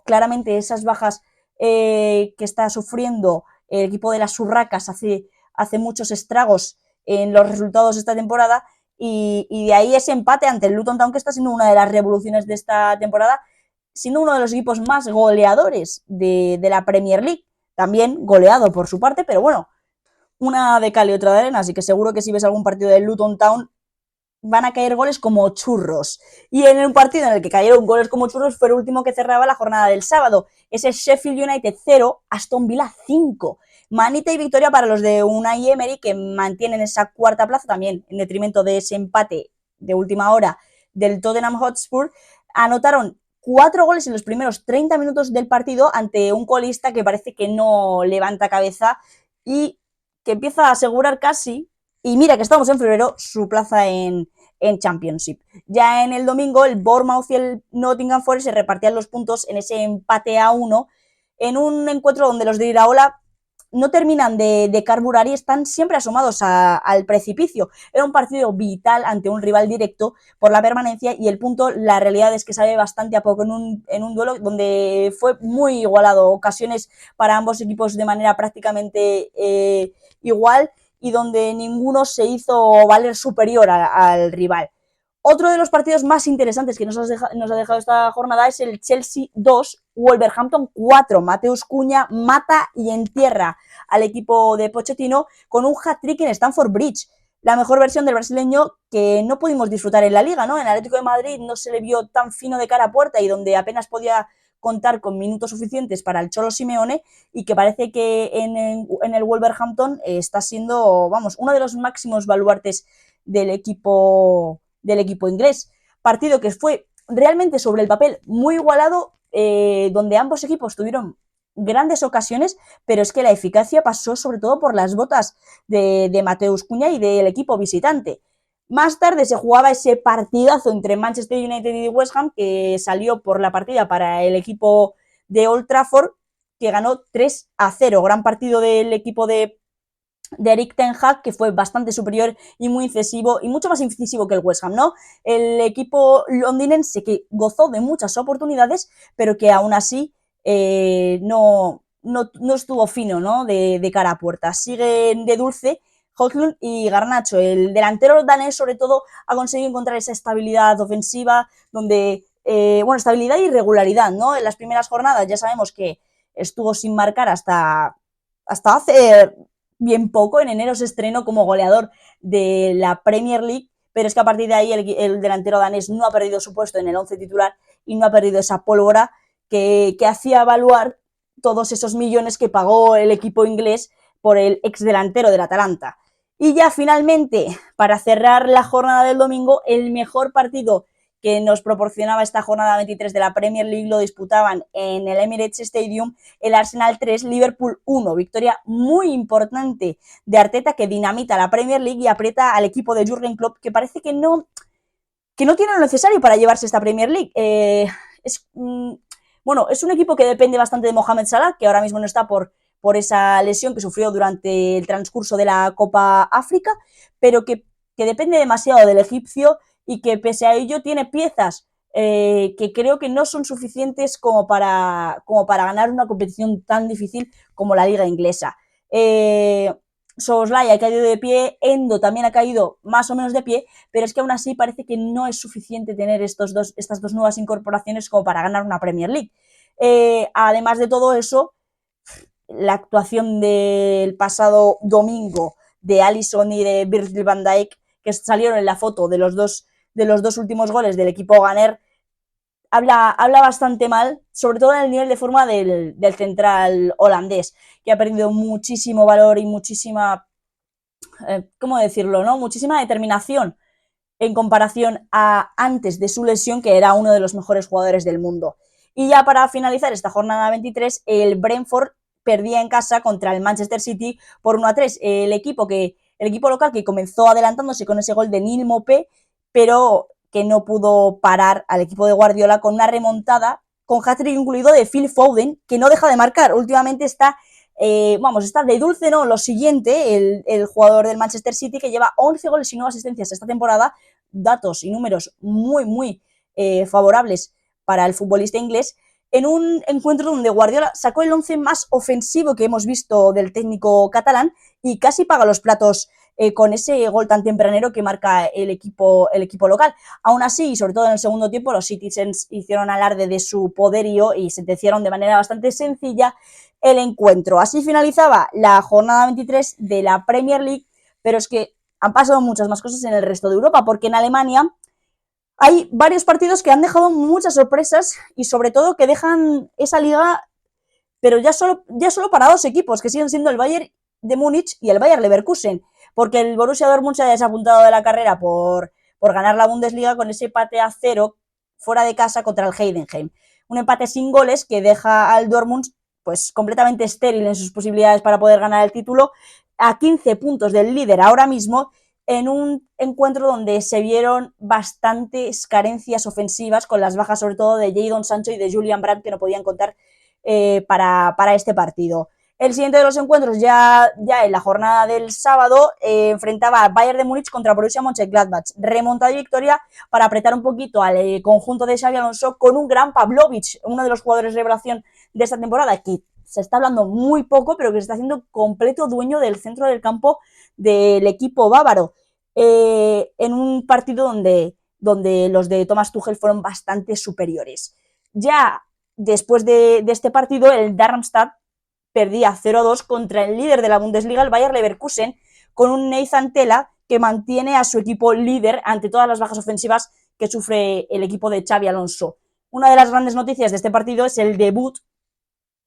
claramente esas bajas que está sufriendo el equipo de las Urracas hace muchos estragos en los resultados de esta temporada, y de ahí ese empate ante el Luton Town, que está siendo una de las revoluciones de esta temporada, siendo uno de los equipos más goleadores de la Premier League, también goleado por su parte, pero bueno, una de cal y otra de arena, así que seguro que si ves algún partido del Luton Town van a caer goles como churros. Y en un partido en el que cayeron goles como churros fue el último que cerraba la jornada del sábado, ese Sheffield United 0, Aston Villa 5. Manita y victoria para los de Unai Emery, que mantienen esa cuarta plaza también en detrimento de ese empate de última hora del Tottenham Hotspur. Anotaron 4 goles en los primeros 30 minutos del partido ante un colista que parece que no levanta cabeza y que empieza a asegurar casi, y mira que estamos en febrero, su plaza en Championship. Ya en el domingo el Bournemouth y el Nottingham Forest se repartían los puntos en ese empate a 1, en un encuentro donde los de Iraola no terminan de carburar y están siempre asomados al precipicio. Era un partido vital ante un rival directo por la permanencia, y el punto, la realidad es que sabe bastante a poco en un duelo donde fue muy igualado, ocasiones para ambos equipos de manera prácticamente igual, y donde ninguno se hizo valer superior al rival. Otro de los partidos más interesantes que nos ha dejado esta jornada es el Chelsea 2, Wolverhampton 4. Mateus Cunha mata y entierra al equipo de Pochettino con un hat-trick en Stamford Bridge. La mejor versión del brasileño que no pudimos disfrutar en la Liga, ¿no? En el Atlético de Madrid no se le vio tan fino de cara a puerta y donde apenas podía contar con minutos suficientes para el Cholo Simeone, y que parece que en el Wolverhampton está siendo, uno de los máximos baluartes del equipo inglés. Partido que fue realmente sobre el papel muy igualado, donde ambos equipos tuvieron grandes ocasiones, pero es que la eficacia pasó sobre todo por las botas de Mateus Cunha y del equipo visitante. Más tarde se jugaba ese partidazo entre Manchester United y West Ham, que salió por la partida para el equipo de Old Trafford, que ganó 3-0. Gran partido del equipo de Erik ten Hag, que fue bastante superior y muy incisivo, y mucho más incisivo que el West Ham, ¿no? El equipo londinense que gozó de muchas oportunidades, pero que aún así no estuvo fino, ¿no? De cara a puerta. Siguen de dulce Højlund y Garnacho. El delantero danés, sobre todo, ha conseguido encontrar esa estabilidad ofensiva, donde, estabilidad y regularidad, ¿no? En las primeras jornadas ya sabemos que estuvo sin marcar hasta hace bien poco. En enero se estrenó como goleador de la Premier League, pero es que a partir de ahí el delantero danés no ha perdido su puesto en el 11 titular y no ha perdido esa pólvora que hacía evaluar todos esos millones que pagó el equipo inglés por el ex delantero del Atalanta. Y ya finalmente, para cerrar la jornada del domingo, el mejor partido que nos proporcionaba esta jornada 23 de la Premier League lo disputaban en el Emirates Stadium, el Arsenal 3, Liverpool 1. Victoria muy importante de Arteta, que dinamita la Premier League y aprieta al equipo de Jürgen Klopp, que parece que no tiene lo necesario para llevarse esta Premier League. Es un equipo que depende bastante de Mohamed Salah, que ahora mismo no está por esa lesión que sufrió durante el transcurso de la Copa África, pero que depende demasiado del egipcio, y que pese a ello tiene piezas que creo que no son suficientes como para ganar una competición tan difícil como la Liga Inglesa. Szoboszlai ha caído de pie, Endo también ha caído más o menos de pie, pero es que aún así parece que no es suficiente tener estas dos nuevas incorporaciones como para ganar una Premier League. Además de todo eso, la actuación del pasado domingo de Alisson y de Virgil van Dijk, que salieron en la foto de los dos últimos goles del equipo ganer, habla bastante mal, sobre todo en el nivel de forma del central holandés, que ha perdido muchísimo valor y muchísima, ¿cómo decirlo?, ¿no? Muchísima determinación en comparación a antes de su lesión, que era uno de los mejores jugadores del mundo. Y ya para finalizar esta jornada 23, el Brentford perdía en casa contra el Manchester City por 1-3. El equipo local que comenzó adelantándose con ese gol de Neil Maupay, pero que no pudo parar al equipo de Guardiola con una remontada con hat-trick incluido de Phil Foden, que no deja de marcar. Últimamente está de dulce, ¿no? Lo siguiente, el jugador del Manchester City, que lleva 11 goles y 9 asistencias esta temporada, datos y números muy, muy favorables para el futbolista inglés, en un encuentro donde Guardiola sacó el 11 más ofensivo que hemos visto del técnico catalán y casi paga los platos con ese gol tan tempranero que marca el equipo local. Aún así, y sobre todo en el segundo tiempo, los Citizens hicieron alarde de su poderío y sentenciaron de manera bastante sencilla el encuentro. Así finalizaba la jornada 23 de la Premier League, pero es que han pasado muchas más cosas en el resto de Europa, porque en Alemania hay varios partidos que han dejado muchas sorpresas y sobre todo que dejan esa liga, pero ya solo para dos equipos, que siguen siendo el Bayern de Múnich y el Bayer Leverkusen, porque el Borussia Dortmund se ha desapuntado de la carrera por ganar la Bundesliga con ese empate a 0 fuera de casa contra el Heidenheim. Un empate sin goles que deja al Dortmund pues completamente estéril en sus posibilidades para poder ganar el título, a 15 puntos del líder ahora mismo, en un encuentro donde se vieron bastantes carencias ofensivas, con las bajas sobre todo de Jadon Sancho y de Julian Brandt, que no podían contar para este partido. El siguiente de los encuentros, ya en la jornada del sábado, enfrentaba a Bayern de Múnich contra Borussia Mönchengladbach. Remontada y victoria para apretar un poquito al conjunto de Xabi Alonso con un gran Pavlovic, uno de los jugadores revelación de esta temporada, que se está hablando muy poco, pero que se está haciendo completo dueño del centro del campo del equipo bávaro. En un partido donde los de Thomas Tuchel fueron bastante superiores. Ya después de este partido, el Darmstadt perdía 0-2 contra el líder de la Bundesliga, el Bayer Leverkusen, con un Nathan Tella que mantiene a su equipo líder ante todas las bajas ofensivas que sufre el equipo de Xabi Alonso. Una de las grandes noticias de este partido es el debut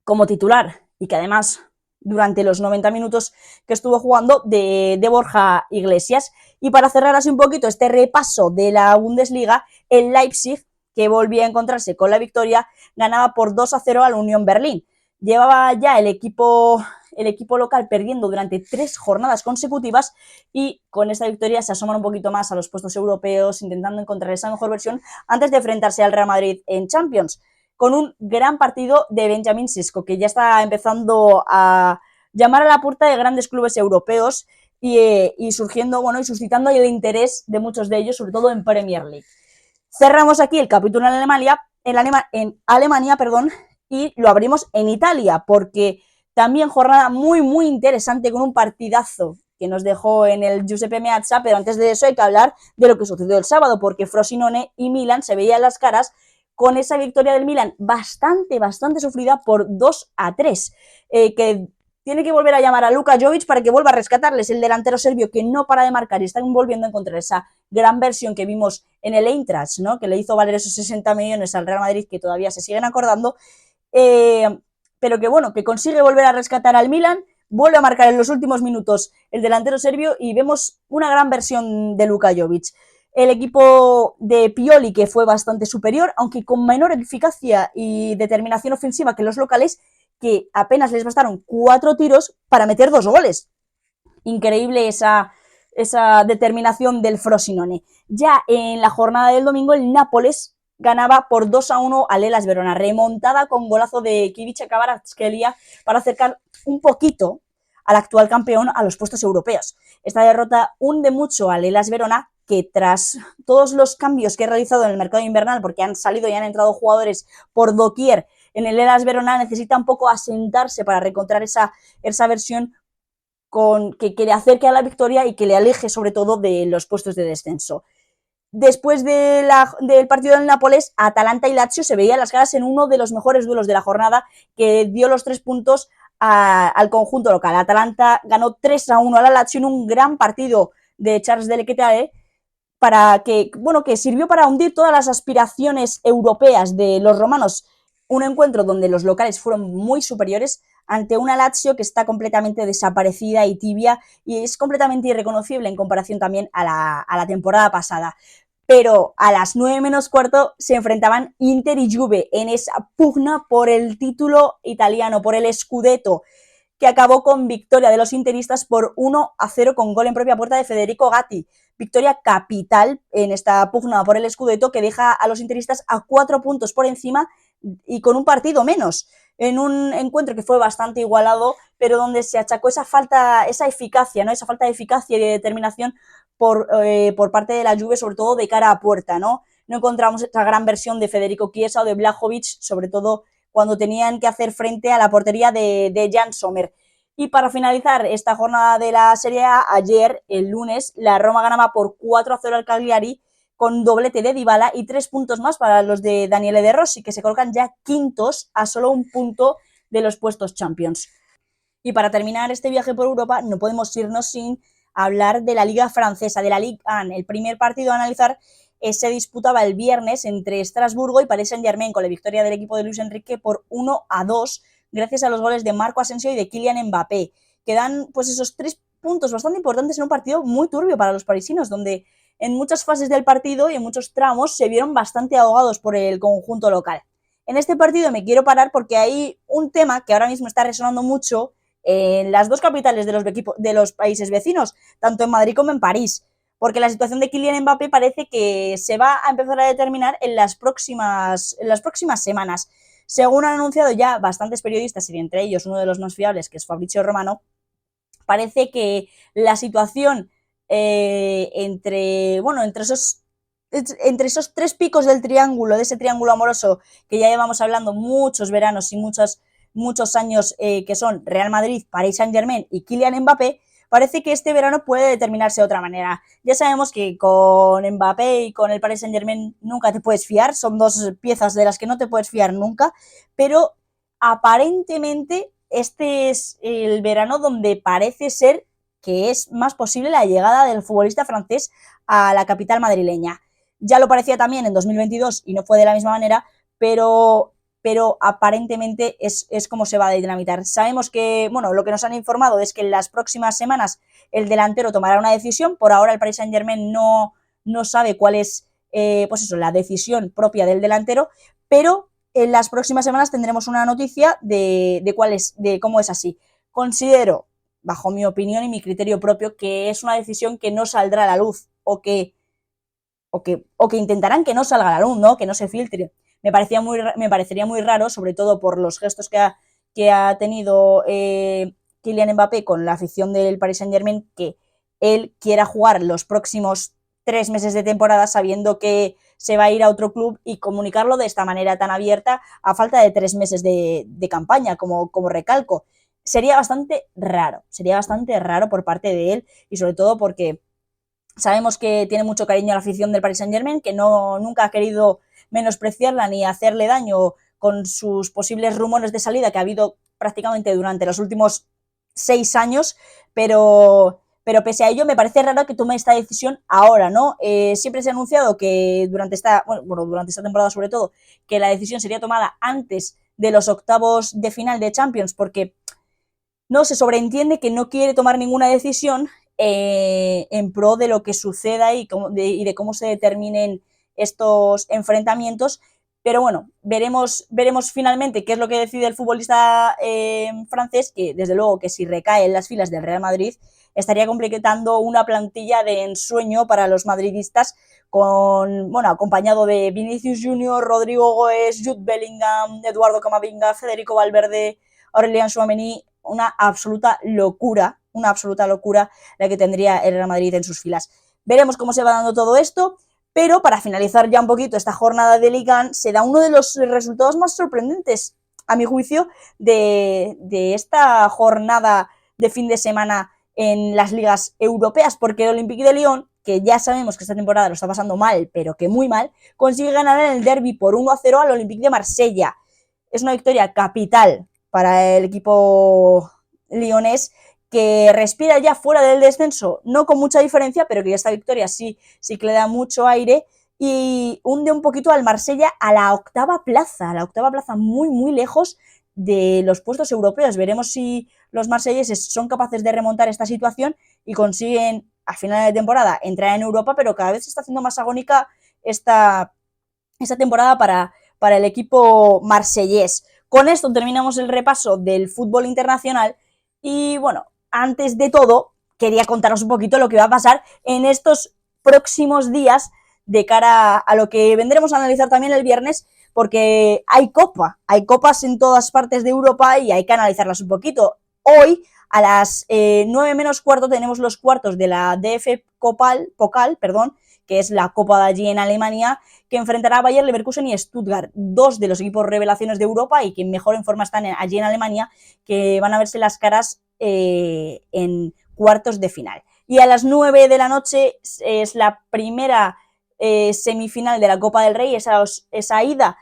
como titular y que además durante los 90 minutos que estuvo jugando de Borja Iglesias. Y para cerrar así un poquito este repaso de la Bundesliga, el Leipzig, que volvía a encontrarse con la victoria, ganaba por 2-0 al Unión Berlín. Llevaba ya el equipo local perdiendo durante 3 jornadas consecutivas y con esta victoria se asoman un poquito más a los puestos europeos, intentando encontrar esa mejor versión antes de enfrentarse al Real Madrid en Champions, con un gran partido de Benjamin Sesko, que ya está empezando a llamar a la puerta de grandes clubes europeos y surgiendo, y suscitando el interés de muchos de ellos, sobre todo en Premier League. Cerramos aquí el capítulo en Alemania, y lo abrimos en Italia, porque también jornada muy, muy interesante con un partidazo que nos dejó en el Giuseppe Meazza, pero antes de eso hay que hablar de lo que sucedió el sábado, porque Frosinone y Milan se veían las caras con esa victoria del Milan bastante, bastante sufrida por 2-3, que tiene que volver a llamar a Luka Jovic para que vuelva a rescatarles, el delantero serbio que no para de marcar y está volviendo a encontrar esa gran versión que vimos en el Eintracht, ¿no? Que le hizo valer esos 60 millones al Real Madrid, que todavía se siguen acordando, pero que consigue volver a rescatar al Milan, vuelve a marcar en los últimos minutos el delantero serbio y vemos una gran versión de Luka Jovic. El equipo de Pioli, que fue bastante superior, aunque con menor eficacia y determinación ofensiva que los locales, que apenas les bastaron 4 tiros para meter 2 goles. Increíble esa determinación del Frosinone. Ya en la jornada del domingo, el Nápoles ganaba por 2-1 al Hellas Verona, remontada con golazo de Kivicha Kvaratskhelia para acercar un poquito al actual campeón a los puestos europeos. Esta derrota hunde mucho al Hellas Verona, que tras todos los cambios que he realizado en el mercado invernal, porque han salido y han entrado jugadores por doquier en el Hellas Verona, necesita un poco asentarse para reencontrar esa versión que le acerque a la victoria y que le aleje sobre todo de los puestos de descenso. Después del partido del Nápoles, Atalanta y Lazio se veían las caras en uno de los mejores duelos de la jornada, que dio los 3 puntos al conjunto local. Atalanta ganó 3-1 a la Lazio en un gran partido de Charles de Ketelaere, para que sirvió para hundir todas las aspiraciones europeas de los romanos. Un encuentro donde los locales fueron muy superiores ante una Lazio que está completamente desaparecida y tibia y es completamente irreconocible en comparación también a la temporada pasada. Pero a las 9 menos cuarto se enfrentaban Inter y Juve en esa pugna por el título italiano, por el Scudetto, que acabó con victoria de los interistas por 1-0 con gol en propia puerta de Federico Gatti. Victoria capital en esta pugna por el Scudetto que deja a los interistas a 4 puntos por encima y con un partido menos, en un encuentro que fue bastante igualado, pero donde se achacó esa eficacia, ¿no? Esa falta de eficacia y de determinación por parte de la Juve, sobre todo de cara a puerta, ¿no? No encontramos esa gran versión de Federico Chiesa o de Vlahovic, sobre todo cuando tenían que hacer frente a la portería de Jan Sommer. Y para finalizar esta jornada de la Serie A, ayer, el lunes, la Roma ganaba por 4-0 al Cagliari, con doblete de Dybala y 3 puntos más para los de Daniele De Rossi, que se colocan ya quintos a solo un punto de los puestos Champions. Y para terminar este viaje por Europa, no podemos irnos sin hablar de la Liga Francesa, de la Ligue 1. El primer partido a analizar se disputaba el viernes entre Estrasburgo y Paris Saint-Germain, con la victoria del equipo de Luis Enrique por 1-2, gracias a los goles de Marco Asensio y de Kylian Mbappé, que dan pues esos 3 puntos bastante importantes en un partido muy turbio para los parisinos, donde en muchas fases del partido y en muchos tramos se vieron bastante ahogados por el conjunto local. En este partido me quiero parar porque hay un tema que ahora mismo está resonando mucho en las dos capitales de los países vecinos, tanto en Madrid como en París, porque la situación de Kylian Mbappé parece que se va a empezar a determinar en las próximas semanas. Según han anunciado ya bastantes periodistas, y entre ellos uno de los más fiables, que es Fabrizio Romano, parece que la situación entre esos 3 picos del triángulo, de ese triángulo amoroso que ya llevamos hablando muchos veranos y muchos años, que son Real Madrid, Paris Saint-Germain y Kylian Mbappé, parece que este verano puede determinarse de otra manera. Ya sabemos que con Mbappé y con el Paris Saint-Germain nunca te puedes fiar, son dos piezas de las que no te puedes fiar nunca, pero aparentemente este es el verano donde parece ser que es más posible la llegada del futbolista francés a la capital madrileña. Ya lo parecía también en 2022 y no fue de la misma manera, pero aparentemente es como se va a dinamitar. Sabemos que, lo que nos han informado es que en las próximas semanas el delantero tomará una decisión. Por ahora el Paris Saint-Germain no sabe cuál es la decisión propia del delantero, pero en las próximas semanas tendremos una noticia de cómo es así. Considero, bajo mi opinión y mi criterio propio, que es una decisión que no saldrá a la luz o que intentarán que no salga a la luz, ¿no? Que no se filtre. Me parecería muy raro, sobre todo por los gestos que ha tenido Kylian Mbappé con la afición del Paris Saint-Germain, que él quiera jugar los próximos 3 meses de temporada sabiendo que se va a ir a otro club y comunicarlo de esta manera tan abierta a falta de 3 meses de campaña, como recalco. Sería bastante raro por parte de él y sobre todo porque sabemos que tiene mucho cariño a la afición del Paris Saint-Germain, que nunca ha querido menospreciarla ni hacerle daño con sus posibles rumores de salida que ha habido prácticamente durante los últimos 6 años, pero pese a ello me parece raro que tome esta decisión ahora, ¿no? Siempre se ha anunciado que durante esta temporada sobre todo, que la decisión sería tomada antes de los octavos de final de Champions, porque no se sobreentiende que no quiere tomar ninguna decisión en pro de lo que suceda y de cómo se determinen estos enfrentamientos, pero bueno, veremos finalmente qué es lo que decide el futbolista francés, que desde luego que si recae en las filas del Real Madrid estaría completando una plantilla de ensueño para los madridistas, acompañado de Vinicius Junior, Rodrigo Goes, Jude Bellingham, Eduardo Camavinga, Federico Valverde, Aurélien Tchouaméni. Una absoluta locura la que tendría el Real Madrid en sus filas. Veremos cómo se va dando todo esto, pero para finalizar ya un poquito esta jornada de Ligue 1, se da uno de los resultados más sorprendentes, a mi juicio, de esta jornada de fin de semana en las ligas europeas, porque el Olympique de Lyon, que ya sabemos que esta temporada lo está pasando mal, pero que muy mal, consigue ganar en el derbi por 1-0 al Olympique de Marsella. Es una victoria capital para el equipo lyonés, que respira ya fuera del descenso, no con mucha diferencia, pero que esta victoria sí que le da mucho aire y hunde un poquito al Marsella a la octava plaza muy lejos de los puestos europeos. Veremos si los marselleses son capaces de remontar esta situación y consiguen a final de temporada entrar en Europa, pero cada vez se está haciendo más agónica esta temporada para el equipo marsellés. Con esto terminamos el repaso del fútbol internacional y bueno, antes de todo quería contaros un poquito lo que va a pasar en estos próximos días de cara a lo que vendremos a analizar también el viernes, porque hay copas en todas partes de Europa y hay que analizarlas un poquito. Hoy, a las 9 menos cuarto, tenemos los cuartos de la DF Pokal, que es la copa de allí en Alemania, que enfrentará a Bayer Leverkusen y Stuttgart, dos de los equipos revelaciones de Europa y que mejor en forma están allí en Alemania, que van a verse las caras en cuartos de final. Y a las 9 de la noche es la primera semifinal de la Copa del Rey, esa ida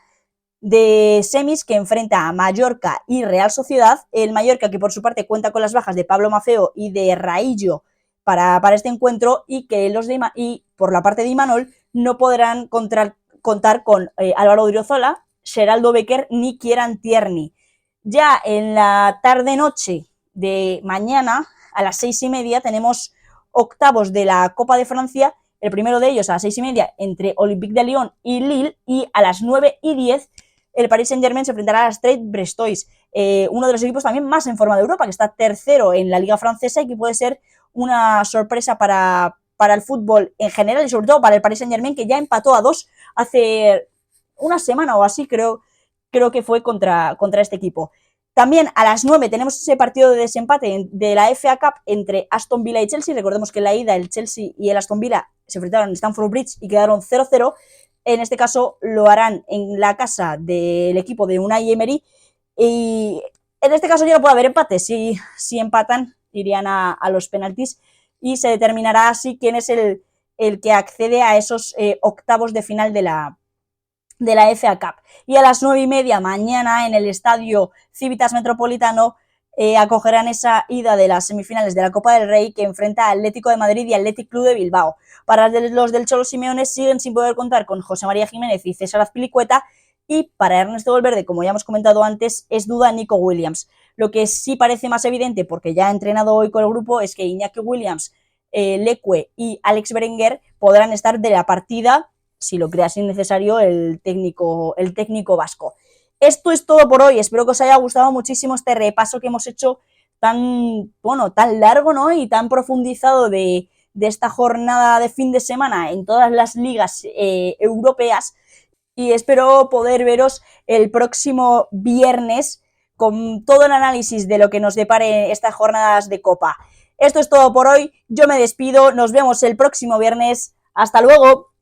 de semis que enfrenta a Mallorca y Real Sociedad. El Mallorca, que por su parte cuenta con las bajas de Pablo Maffeo y de Raillo para este encuentro, y que y por la parte de Imanol no podrán contar con Álvaro Odriozola, Geraldo Becker ni Kieran Tierney. Ya en la tarde-noche de mañana, a las 6:30, tenemos octavos de la Copa de Francia, el primero de ellos a las 6:30 entre Olympique de Lyon y Lille, y a las 9:10 el Paris Saint-Germain se enfrentará a Stade Brestois, uno de los equipos también más en forma de Europa, que está tercero en la Liga Francesa y que puede ser una sorpresa para el fútbol en general y sobre todo para el Paris Saint-Germain, que ya empató a 2 hace una semana o así, creo que fue contra este equipo. También a las 9 tenemos ese partido de desempate de la FA Cup entre Aston Villa y Chelsea. Recordemos que en la ida el Chelsea y el Aston Villa se enfrentaron en Stamford Bridge y quedaron 0-0. En este caso lo harán en la casa del equipo de Unai Emery y en este caso ya no puede haber empate. Si empatan irían a los penaltis y se determinará así quién es el que accede a esos octavos de final de la FA Cup. Y a las 9:30 mañana en el estadio Civitas Metropolitano acogerán esa ida de las semifinales de la Copa del Rey que enfrenta a Atlético de Madrid y Athletic Club de Bilbao. Para los del Cholo Simeone siguen sin poder contar con José María Jiménez y César Azpilicueta, y para Ernesto Valverde, como ya hemos comentado antes, es duda Nico Williams. Lo que sí parece más evidente, porque ya ha entrenado hoy con el grupo, es que Iñaki Williams, Leque y Alex Berenguer podrán estar de la partida si lo crea así necesario el técnico vasco. Esto es todo por hoy, espero que os haya gustado muchísimo este repaso que hemos hecho tan largo, ¿no? Y tan profundizado de esta jornada de fin de semana en todas las ligas europeas, y espero poder veros el próximo viernes con todo el análisis de lo que nos depare estas jornadas de Copa. Esto es todo por hoy, yo me despido, nos vemos el próximo viernes, hasta luego.